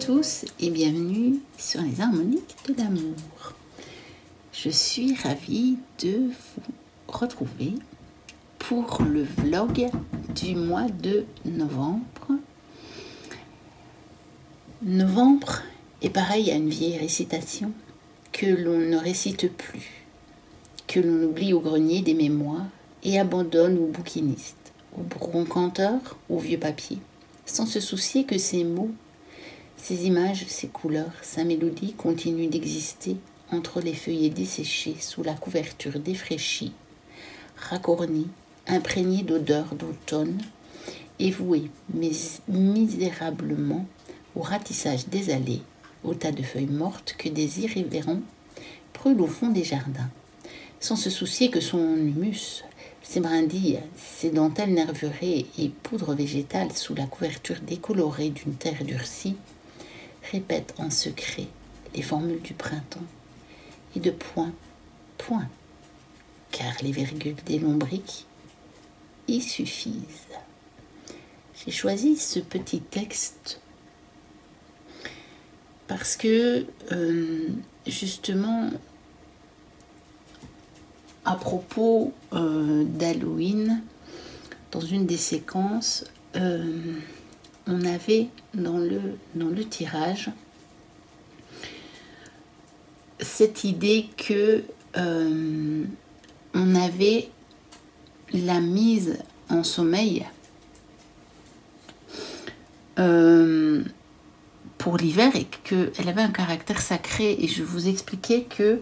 tous et bienvenue sur les harmoniques de l'amour. Je suis ravie de vous retrouver pour le vlog du mois de novembre. Novembre est pareil à une vieille récitation que l'on ne récite plus, que l'on oublie au grenier des mémoires et abandonne aux bouquinistes, aux broncanteurs, aux vieux papiers, sans se soucier que ces mots, ces images, ces couleurs, sa mélodie continuent d'exister entre les feuillets desséchés sous la couverture défraîchie, racornie, imprégnée d'odeurs d'automne et vouée misérablement au ratissage des allées, au tas de feuilles mortes que des irrévérents brûlent au fond des jardins, sans se soucier que son humus, ses brindilles, ses dentelles nervurées et poudre végétale sous la couverture décolorée d'une terre durcie, répètent en secret les formules du printemps et de point, point, car les virgules des lombriques y suffisent. J'ai choisi ce petit texte parce que, justement, à propos d'Halloween, dans une des séquences, on avait dans le tirage cette idée que on avait la mise en sommeil pour l'hiver et qu'elle avait un caractère sacré, et je vous expliquais que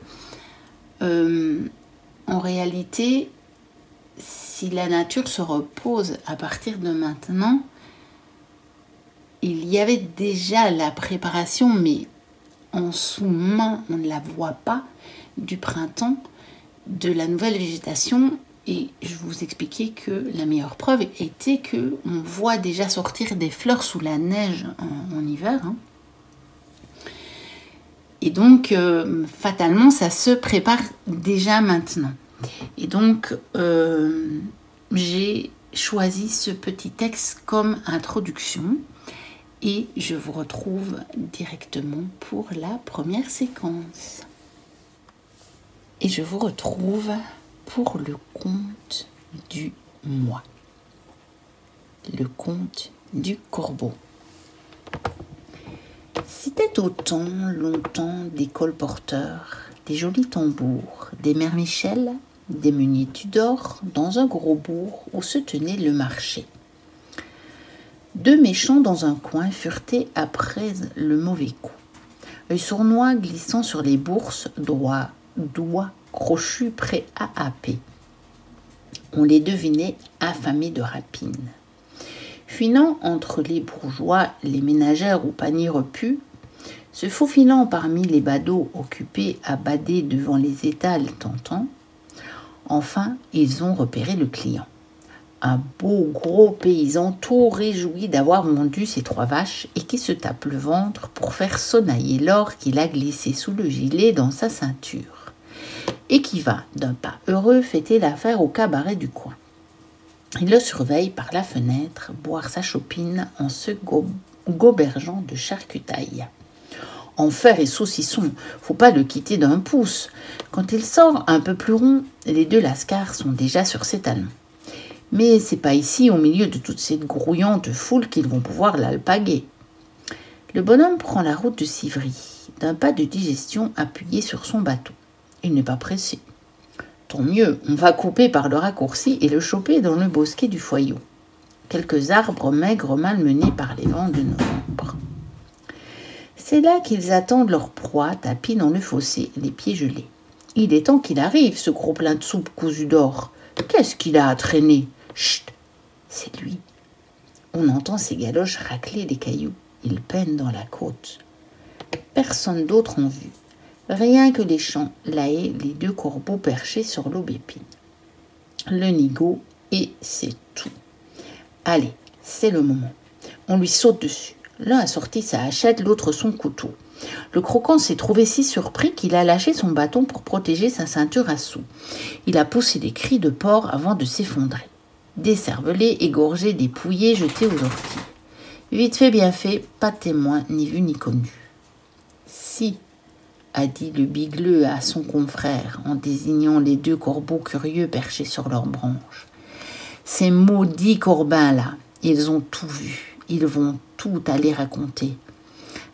en réalité, si la nature se repose à partir de maintenant, il y avait déjà la préparation, mais en sous-main, on ne la voit pas, du printemps, de la nouvelle végétation. Et je vous expliquais que la meilleure preuve était que on voit déjà sortir des fleurs sous la neige en hiver. Hein. Et donc, fatalement, ça se prépare déjà maintenant. Et donc, j'ai choisi ce petit texte comme introduction. Et je vous retrouve directement pour la première séquence. Et je vous retrouve pour le conte du mois. Le conte du corbeau. C'était au temps, longtemps, des colporteurs, des jolis tambours, des mères Michel, des meuniers Tudor, dans un gros bourg où se tenait le marché. Deux méchants dans un coin furetaient après le mauvais coup. Œil sournois glissant sur les bourses, doigts crochus prêts à happer. On les devinait affamés de rapine. Fuinant entre les bourgeois, les ménagères aux paniers repus, se faufilant parmi les badauds occupés à bader devant les étals tentants, enfin ils ont repéré le client. Un beau gros paysan tout réjoui d'avoir vendu ses 3 vaches et qui se tape le ventre pour faire sonnailler l'or qu'il a glissé sous le gilet dans sa ceinture et qui va, d'un pas heureux, fêter l'affaire au cabaret du coin. Il le surveille par la fenêtre boire sa chopine en se gobergeant de charcutaille. Enfer et saucisson, faut pas le quitter d'un pouce. Quand il sort un peu plus rond, les 2 lascars sont déjà sur ses talons. Mais c'est pas ici, au milieu de toute cette grouillante foule, qu'ils vont pouvoir l'alpaguer. Le bonhomme prend la route de Civry, d'un pas de digestion appuyé sur son bateau. Il n'est pas pressé. Tant mieux, on va couper par le raccourci et le choper dans le bosquet du Foyot. Quelques arbres maigres malmenés par les vents de novembre. C'est là qu'ils attendent leur proie, tapis dans le fossé, les pieds gelés. Il est temps qu'il arrive, ce gros plein de soupe cousue d'or. Qu'est-ce qu'il a à traîner ? Chut, c'est lui. On entend ses galoches racler des cailloux. Il peine dans la côte. Personne d'autre en vue. Rien que les champs, la haie, les 2 corbeaux perchés sur l'aubépine. Le nigaud, et c'est tout. Allez, c'est le moment. On lui saute dessus. L'un a sorti sa hachette, l'autre son couteau. Le croquant s'est trouvé si surpris qu'il a lâché son bâton pour protéger sa ceinture à sous. Il a poussé des cris de porc avant de s'effondrer. Décervelé, égorgé, dépouillé, jeté aux orties. Vite fait, bien fait, pas de témoin, ni vu ni connu. Si, a dit le bigleux à son confrère en désignant les 2 corbeaux curieux perchés sur leurs branches. Ces maudits corbins-là, ils ont tout vu, ils vont tout aller raconter.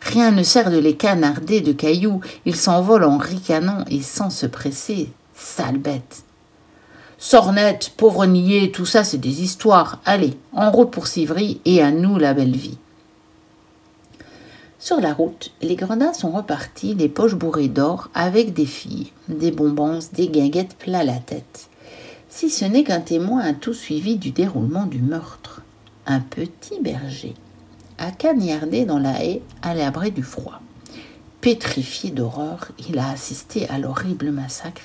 Rien ne sert de les canarder de cailloux, ils s'envolent en ricanant et sans se presser, sale bête. Sornette, pauvre niais, tout ça c'est des histoires. Allez, en route pour Civry et à nous la belle vie. Sur la route, les gredins sont repartis, les poches bourrées d'or, avec des filles, des bonbons, des guinguettes plein la tête. Si ce n'est qu'un témoin a tout suivi du déroulement du meurtre. Un petit berger a cagnardé dans la haie à l'abri du froid. Pétrifié d'horreur, il a assisté à l'horrible massacre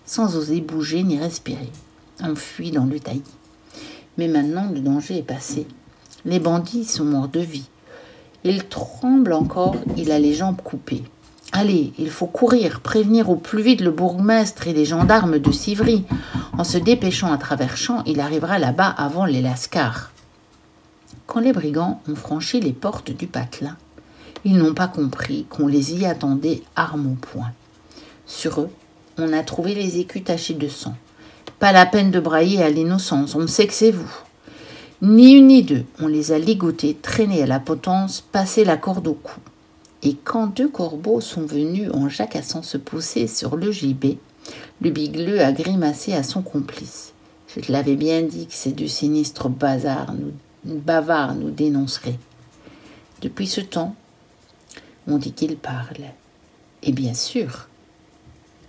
sans oser bouger ni respirer, enfui dans le taillis. Mais maintenant, le danger est passé. Les bandits sont morts de vie. Il tremble encore, il a les jambes coupées. Allez, il faut courir, prévenir au plus vite le bourgmestre et les gendarmes de Civry. En se dépêchant à travers champs, il arrivera là-bas avant les lascars. Quand les brigands ont franchi les portes du patelin, ils n'ont pas compris qu'on les y attendait armes au poing. Sur eux, on a trouvé les écus tachés de sang. Pas la peine de brailler à l'innocence, on sait que c'est vous. Ni une ni deux, on les a ligotés, traînés à la potence, passé la corde au cou. Et quand 2 corbeaux sont venus en jacassant se pousser sur le gibet, le bigleux a grimacé à son complice. Je te l'avais bien dit que ces 2 sinistres bavards nous dénonceraient. Depuis ce temps, on dit qu'il parle. Et bien sûr,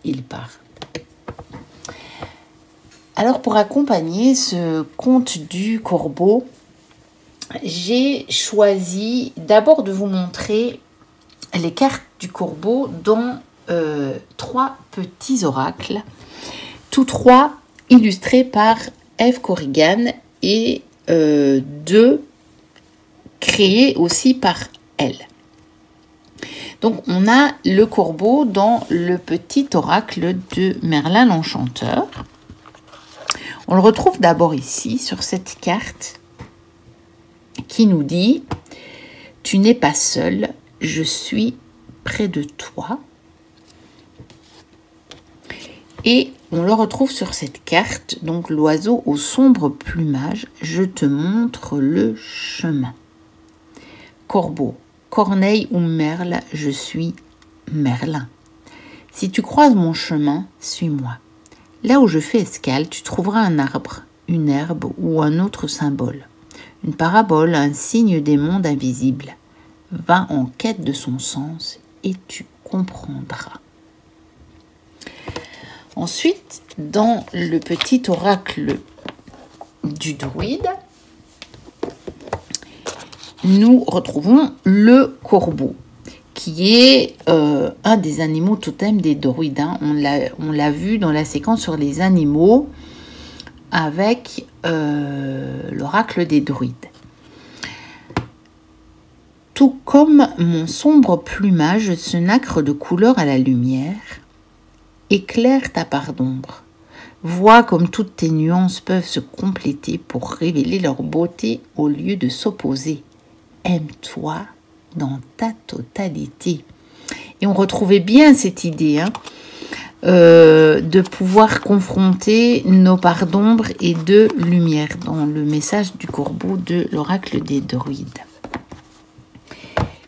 il parle. Alors pour accompagner ce conte du corbeau, j'ai choisi d'abord de vous montrer les cartes du corbeau dans 3 petits oracles, tous 3 illustrés par Eve Corrigan et 2 créés aussi par elle. Donc on a le corbeau dans le petit oracle de Merlin l'Enchanteur. On le retrouve d'abord ici, sur cette carte, qui nous dit « Tu n'es pas seul, je suis près de toi ». Et on le retrouve sur cette carte, donc l'oiseau au sombre plumage, « Je te montre le chemin ». Corbeau, corneille ou merle, je suis Merlin. Si tu croises mon chemin, suis-moi. Là où je fais escale, tu trouveras un arbre, une herbe ou un autre symbole. Une parabole, un signe des mondes invisibles. Va en quête de son sens et tu comprendras. Ensuite, dans le petit oracle du druide, nous retrouvons le corbeau, qui est un des animaux totems des druides. On l'a vu dans la séquence sur les animaux avec l'oracle des druides. Tout comme mon sombre plumage, ce nacre de couleur à la lumière, éclaire ta part d'ombre. Vois comme toutes tes nuances peuvent se compléter pour révéler leur beauté au lieu de s'opposer. Aime-toi dans ta totalité. Et on retrouvait bien cette idée de pouvoir confronter nos parts d'ombre et de lumière dans le message du corbeau de l'oracle des druides.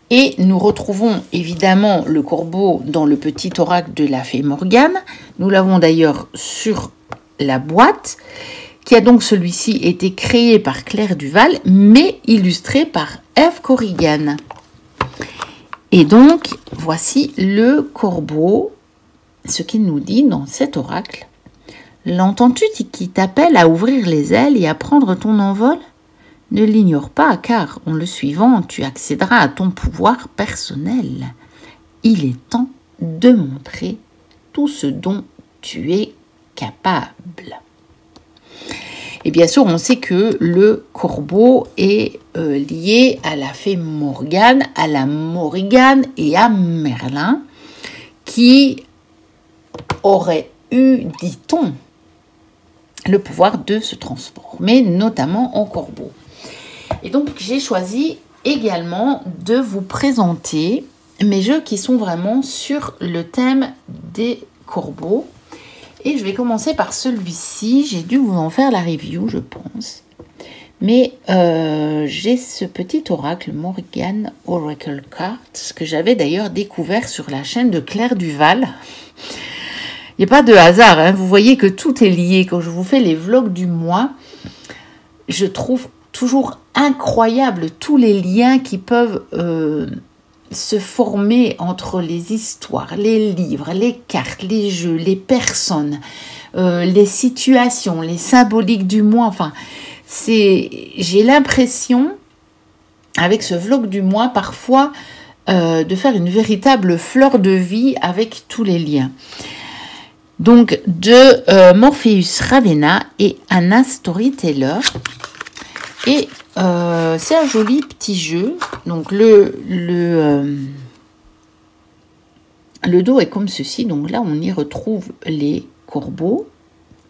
Et nous retrouvons évidemment le corbeau dans le petit oracle de la fée Morgane. Nous l'avons d'ailleurs sur la boîte, qui a donc celui-ci été créé par Claire Duval, mais illustré par Eve Corrigan. Et donc, voici le corbeau, ce qu'il nous dit dans cet oracle. L'entends-tu qui t'appelle à ouvrir les ailes et à prendre ton envol ? Ne l'ignore pas, car en le suivant, tu accéderas à ton pouvoir personnel. Il est temps de montrer tout ce dont tu es capable. Et bien sûr, on sait que le corbeau est lié à la fée Morgane, à la Morrigan et à Merlin, qui aurait eu, dit-on, le pouvoir de se transformer, notamment en corbeau. Et donc, j'ai choisi également de vous présenter mes jeux qui sont vraiment sur le thème des corbeaux. Et je vais commencer par celui-ci. J'ai dû vous en faire la review, je pense. Mais j'ai ce petit oracle, Morrigan Oracle Cards, que j'avais d'ailleurs découvert sur la chaîne de Claire Duval. Il n'y a pas de hasard, hein. Vous voyez que tout est lié. Quand je vous fais les vlogs du mois, je trouve toujours incroyable tous les liens qui peuvent se former entre les histoires, les livres, les cartes, les jeux, les personnes, les situations, les symboliques du mois. Enfin, j'ai l'impression, avec ce vlog du mois, parfois, de faire une véritable fleur de vie avec tous les liens. Donc, de Morpheus Ravenna et Anna Storyteller. Et c'est un joli petit jeu. Donc, le dos est comme ceci. Donc là, on y retrouve les corbeaux.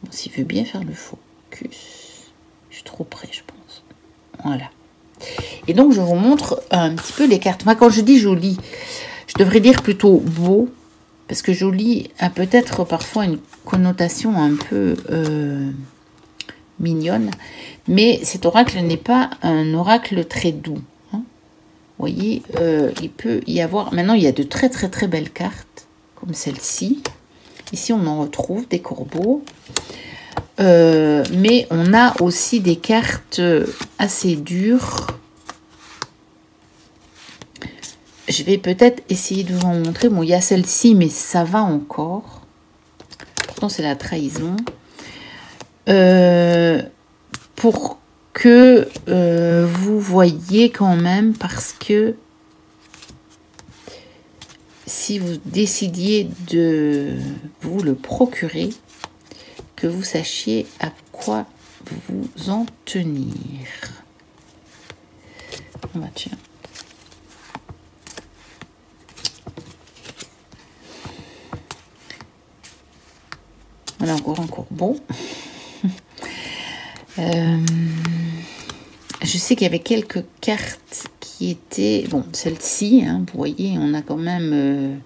Bon, s'il veut bien faire le focus. Je suis trop près, je pense. Voilà. Et donc, je vous montre un petit peu les cartes. Moi, quand je dis joli, je devrais dire plutôt beau. Parce que joli a peut-être parfois une connotation un peu mignonne. Mais cet oracle n'est pas un oracle très doux. Hein. Vous voyez, il peut y avoir... Maintenant, il y a de très très très belles cartes, comme celle-ci. Ici, on en retrouve des corbeaux. Mais on a aussi des cartes assez dures. Je vais peut-être essayer de vous en montrer. Bon, il y a celle-ci, mais ça va encore. Pourtant, c'est la trahison. Pour que vous voyez quand même, parce que si vous décidiez de vous le procurer, que vous sachiez à quoi vous en tenir. On va tiens. Voilà encore un corbeau. Je sais qu'il y avait quelques cartes qui étaient... Bon, celle-ci, hein, vous voyez, on a quand même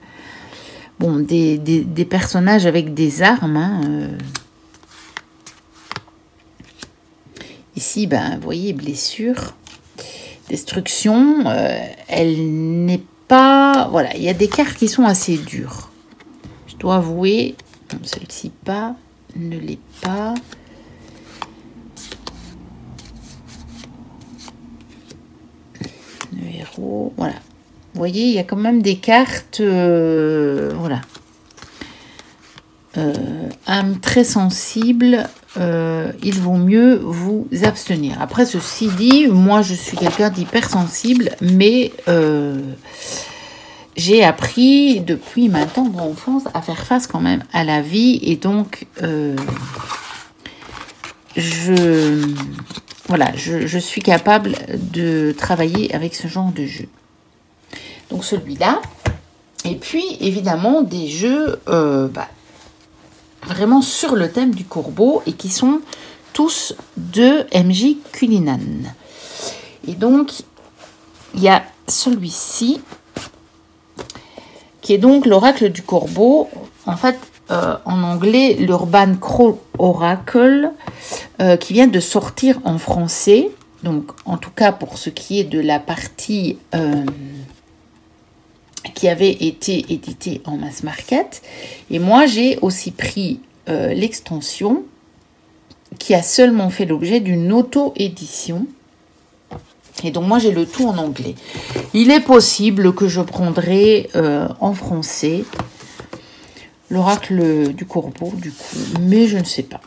bon, des personnages avec des armes. Hein, Ici, ben, vous voyez, blessure, destruction. Elle n'est pas... Voilà, il y a des cartes qui sont assez dures. Je dois avouer... Celle-ci pas, ne l'est pas. Le héros, voilà. Vous voyez, il y a quand même des cartes, voilà. Âme très sensible, il vaut mieux vous abstenir. Après, ceci dit, moi je suis quelqu'un d'hypersensible, mais j'ai appris depuis ma tendre enfance à faire face quand même à la vie et donc voilà, je suis capable de travailler avec ce genre de jeu. Donc celui-là, et puis évidemment des jeux vraiment sur le thème du corbeau et qui sont tous de MJ Cullinan. Et donc il y a celui-ci qui est donc l'oracle du corbeau, en fait, en anglais, l'Urban Crow Oracle, qui vient de sortir en français, donc en tout cas pour ce qui est de la partie qui avait été éditée en mass market. Et moi, j'ai aussi pris l'extension qui a seulement fait l'objet d'une auto-édition. Et donc, moi, j'ai le tout en anglais. Il est possible que je prendrai en français l'oracle du corbeau, du coup. Mais je ne sais pas.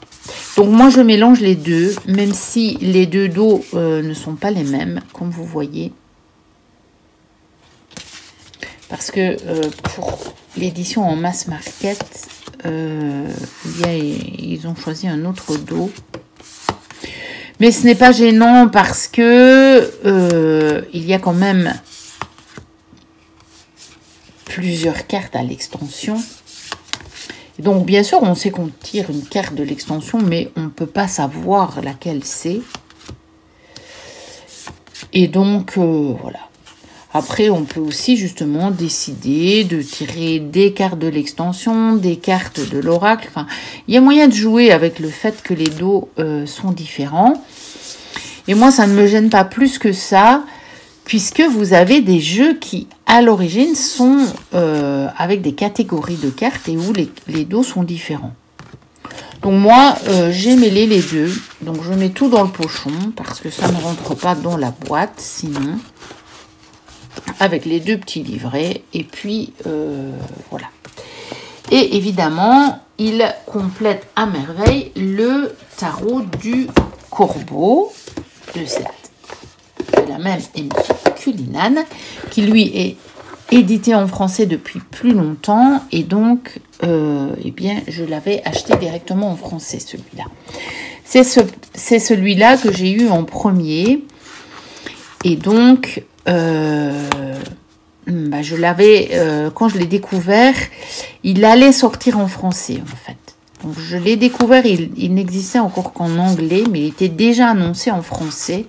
Donc, moi, je mélange les deux, même si les deux dos ne sont pas les mêmes, comme vous voyez. Parce que pour l'édition en mass market, ils ont choisi un autre dos. Mais ce n'est pas gênant parce que il y a quand même plusieurs cartes à l'extension. Donc bien sûr, on sait qu'on tire une carte de l'extension, mais on ne peut pas savoir laquelle c'est. Et donc, voilà. Après, on peut aussi justement décider de tirer des cartes de l'extension, des cartes de l'oracle. Enfin, il y a moyen de jouer avec le fait que les dos sont différents. Et moi, ça ne me gêne pas plus que ça, puisque vous avez des jeux qui, à l'origine, sont avec des catégories de cartes et où les dos sont différents. Donc moi, j'ai mêlé les deux. Donc je mets tout dans le pochon, parce que ça ne rentre pas dans la boîte, sinon... avec les deux petits livrets, et puis voilà. Et évidemment, il complète à merveille le tarot du corbeau de la même MJ Cullinan, qui lui est édité en français depuis plus longtemps, et donc eh bien, je l'avais acheté directement en français, celui-là. C'est celui-là que j'ai eu en premier, et donc... je l'avais, quand je l'ai découvert, il allait sortir en français en fait. Donc je l'ai découvert, il n'existait encore qu'en anglais, mais il était déjà annoncé en français.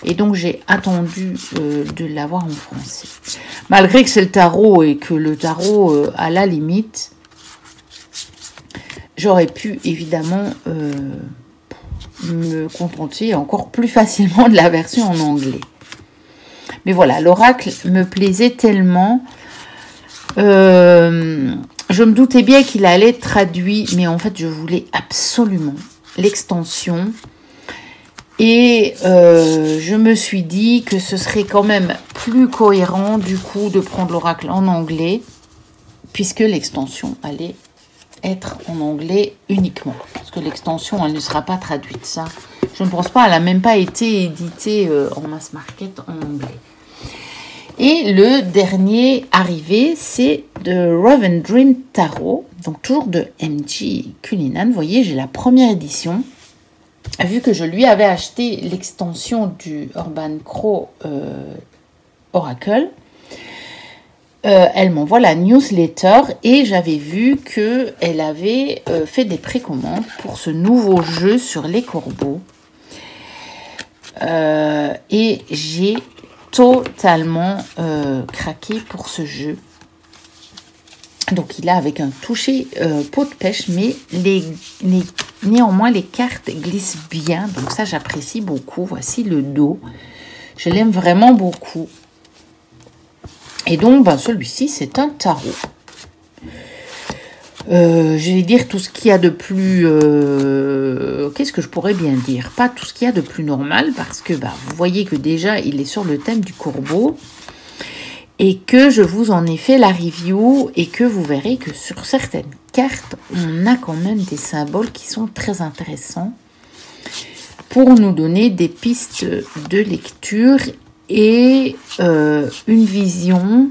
Et donc j'ai attendu de l'avoir en français. Malgré que c'est le tarot et que le tarot, à la limite, j'aurais pu évidemment me contenter encore plus facilement de la version en anglais. Mais voilà, l'oracle me plaisait tellement. Je me doutais bien qu'il allait être traduit, mais en fait, je voulais absolument l'extension. Et je me suis dit que ce serait quand même plus cohérent, du coup, de prendre l'oracle en anglais, puisque l'extension allait être en anglais uniquement. Parce que l'extension, elle ne sera pas traduite. Ça, je ne pense pas, elle n'a même pas été éditée en mass market en anglais. Et le dernier arrivé, c'est de Raven Dream Tarot, donc toujours de MJ Cullinan. Vous voyez, j'ai la première édition. Vu que je lui avais acheté l'extension du Urban Crow Oracle, elle m'envoie la newsletter et j'avais vu qu'elle avait fait des précommandes pour ce nouveau jeu sur les corbeaux. Et j'ai totalement craqué pour ce jeu. Donc il a avec un toucher peau de pêche, mais néanmoins les cartes glissent bien. Donc ça j'apprécie beaucoup. Voici le dos. Je l'aime vraiment beaucoup. Et donc celui-ci c'est un tarot. Je vais dire tout ce qu'il y a de plus... Qu'est-ce que je pourrais bien dire? Pas tout ce qu'il y a de plus normal, parce que vous voyez que déjà, il est sur le thème du corbeau, et que je vous en ai fait la review, et que vous verrez que sur certaines cartes, on a quand même des symboles qui sont très intéressants pour nous donner des pistes de lecture et une vision...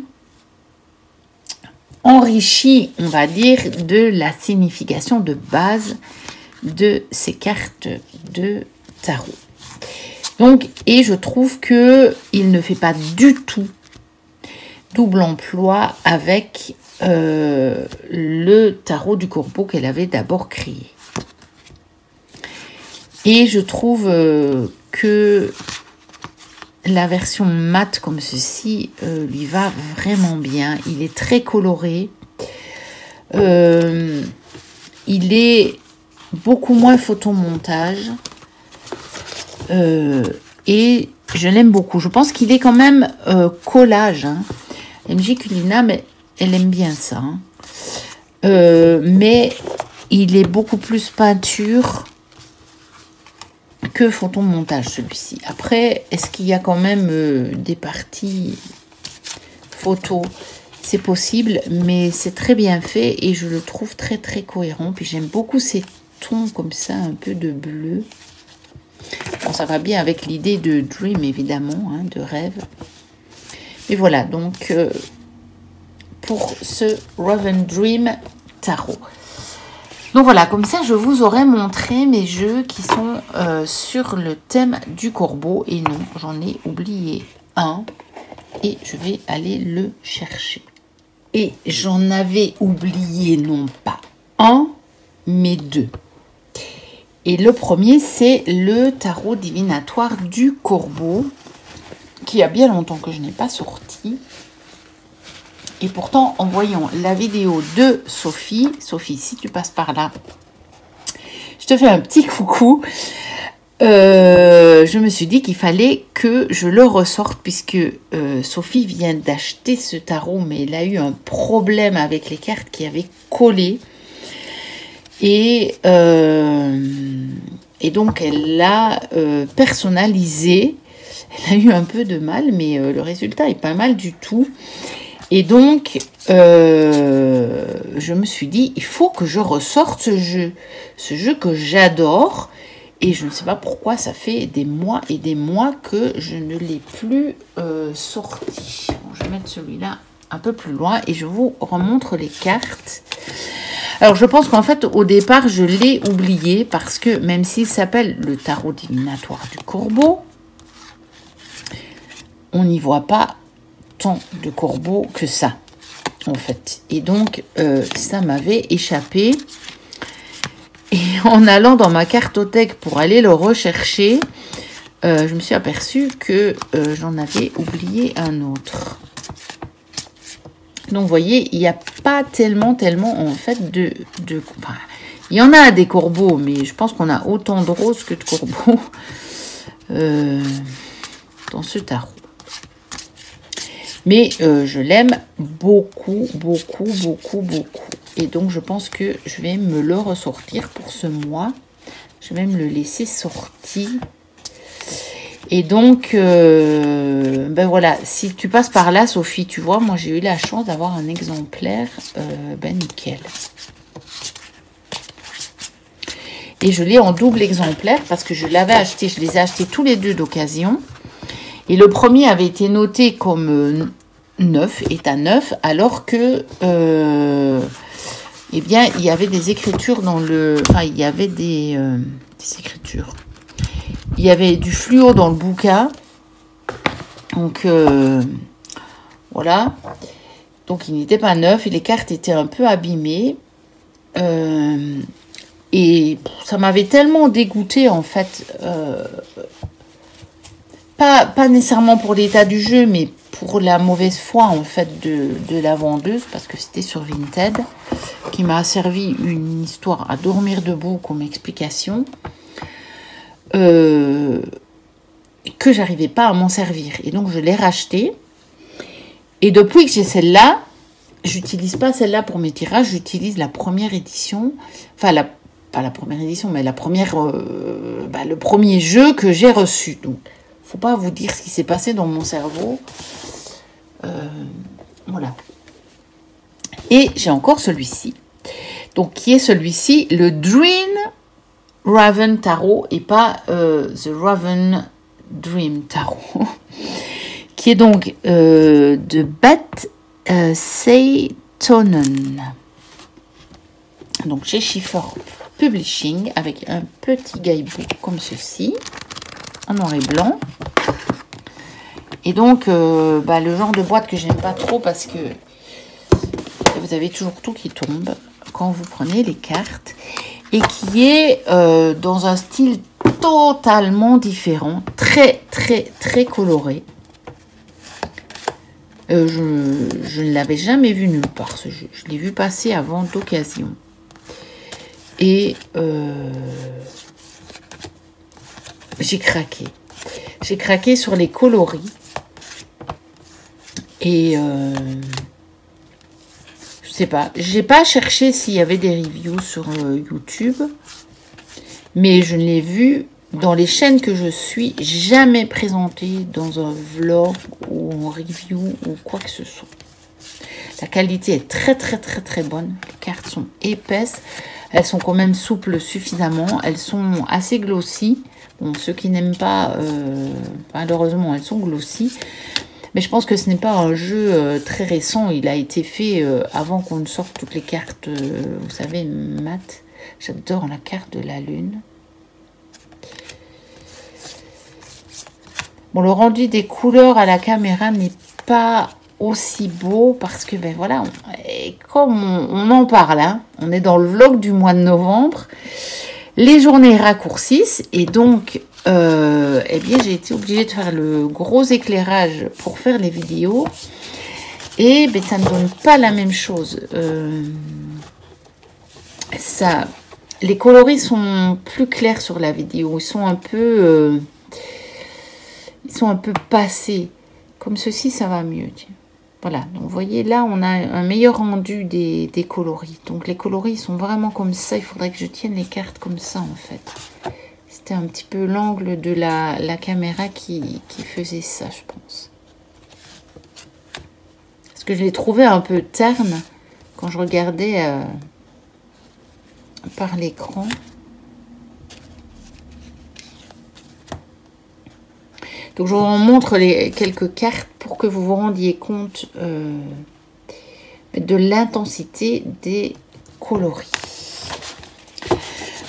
enrichi, on va dire, de la signification de base de ces cartes de tarot. Donc, et je trouve que il ne fait pas du tout double emploi avec le tarot du corbeau qu'elle avait d'abord créé. Et je trouve que la version mat comme ceci lui va vraiment bien. Il est très coloré. Il est beaucoup moins photomontage. Et je l'aime beaucoup. Je pense qu'il est quand même collage. Hein. MJ Cullinan, mais elle aime bien ça. Hein. Mais il est beaucoup plus peinture que photomontage celui-ci. Après, est-ce qu'il y a quand même des parties photo? C'est possible, mais c'est très bien fait et je le trouve très très cohérent. Puis j'aime beaucoup ces tons comme ça, un peu de bleu. Bon, ça va bien avec l'idée de dream évidemment, hein, de rêve. Et voilà, donc pour ce Raven Dream Tarot. Donc voilà, comme ça, je vous aurais montré mes jeux qui sont sur le thème du corbeau. Et non, j'en ai oublié un. Et je vais aller le chercher. Et j'en avais oublié non pas un, mais deux. Et le premier, c'est le tarot divinatoire du corbeau. qui a bien longtemps que je n'ai pas sorti. Et pourtant, en voyant la vidéo de Sophie, si tu passes par là, je te fais un petit coucou. Je me suis dit qu'il fallait que je le ressorte puisque Sophie vient d'acheter ce tarot, mais elle a eu un problème avec les cartes qui avaient collé. Et donc, elle l'a personnalisé. Elle a eu un peu de mal, mais le résultat est pas mal du tout. Et donc, je me suis dit, il faut que je ressorte ce jeu que j'adore. Et je ne sais pas pourquoi, ça fait des mois et des mois que je ne l'ai plus sorti. Bon, je vais mettre celui-là un peu plus loin et je vous remontre les cartes. Alors, je pense qu'en fait, au départ, je l'ai oublié parce que même s'il s'appelle le tarot divinatoire du corbeau, on n'y voit pas tant de corbeaux que ça, en fait. Et donc, ça m'avait échappé. Et en allant dans ma cartothèque pour aller le rechercher, je me suis aperçue que j'en avais oublié un autre. Donc, vous voyez, il n'y a pas tellement, en fait, enfin, il y en a des corbeaux, mais je pense qu'on a autant de roses que de corbeaux dans ce tarot. Mais je l'aime beaucoup. Et donc, je pense que je vais me le ressortir pour ce mois. Je vais me le laisser sorti. Et donc, ben voilà, si tu passes par là, Sophie, tu vois, moi, j'ai eu la chance d'avoir un exemplaire, ben nickel. Et je l'ai en double exemplaire parce que je l'avais acheté, je les ai achetés tous les deux d'occasion. Et le premier avait été noté comme 9, est à 9, alors que, eh bien, il y avait des écritures dans le... Enfin, il y avait des écritures. Il y avait du fluo dans le bouquin. Donc, voilà. Donc, il n'était pas 9 et les cartes étaient un peu abîmées. Et ça m'avait tellement dégoûté, en fait... Pas nécessairement pour l'état du jeu, mais pour la mauvaise foi, en fait, de la vendeuse, parce que c'était sur Vinted, qui m'a servi une histoire à dormir debout comme explication, que j'arrivais pas à m'en servir. Et donc, je l'ai racheté. Et depuis que j'ai celle-là, j'utilise pas celle-là pour mes tirages, j'utilise la première édition, enfin, pas la première édition, mais la première, le premier jeu que j'ai reçu. Donc, faut pas vous dire ce qui s'est passé dans mon cerveau. Voilà. Et j'ai encore celui-ci. Donc, qui est celui-ci? Le Dream Raven Tarot et pas The Raven Dream Tarot. Qui est donc de Beth Seitonen. Donc, chez Schiffer Publishing, avec un petit guidebook comme ceci, en noir et blanc. Et donc, le genre de boîte que j'aime pas trop parce que vous avez toujours tout qui tombe quand vous prenez les cartes et qui est dans un style totalement différent, très coloré. Je ne l'avais jamais vu nulle part ce jeu. Je l'ai vu passer avant d'occasion. Et j'ai craqué. J'ai craqué sur les coloris. Et je sais pas. J'ai pas cherché s'il y avait des reviews sur YouTube. Mais je ne l'ai vu dans les chaînes que je suis jamais présenté dans un vlog ou en review ou quoi que ce soit. La qualité est très bonne. Les cartes sont épaisses. Elles sont quand même souples suffisamment. Elles sont assez glossy. Bon, ceux qui n'aiment pas, malheureusement, elles sont glossy. Mais je pense que ce n'est pas un jeu très récent. Il a été fait avant qu'on ne sorte toutes les cartes, vous savez, mat. J'adore la carte de la lune. Bon, le rendu des couleurs à la caméra n'est pas aussi beau parce que, ben voilà, comme on en parle, hein, on est dans le vlog du mois de novembre. Les journées raccourcissent et donc eh bien, j'ai été obligée de faire le gros éclairage pour faire les vidéos. Et ben, ça ne donne pas la même chose. Les coloris sont plus clairs sur la vidéo. Ils sont un peu passés. Comme ceci, ça va mieux. Tiens. Voilà, donc vous voyez là, on a un meilleur rendu des coloris. Donc les coloris sont vraiment comme ça. Il faudrait que je tienne les cartes comme ça en fait. C'était un petit peu l'angle de la caméra qui faisait ça, je pense. Parce que je l'ai trouvé un peu terne quand je regardais par l'écran. Donc je vous montre quelques cartes pour que vous vous rendiez compte de l'intensité des coloris.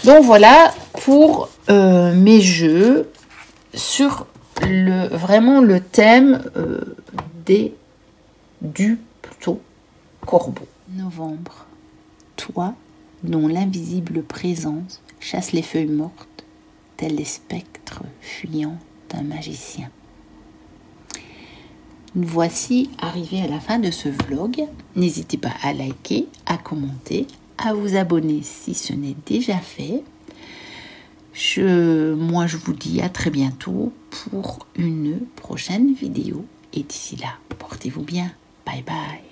Donc voilà pour mes jeux sur vraiment le thème du corbeau. Novembre, toi dont l'invisible présence chasse les feuilles mortes, tels les spectres fuyants d'un magicien. Nous voici arrivés à la fin de ce vlog. N'hésitez pas à liker, à commenter, à vous abonner si ce n'est déjà fait. Moi, je vous dis à très bientôt pour une prochaine vidéo. Et d'ici là, portez-vous bien. Bye bye.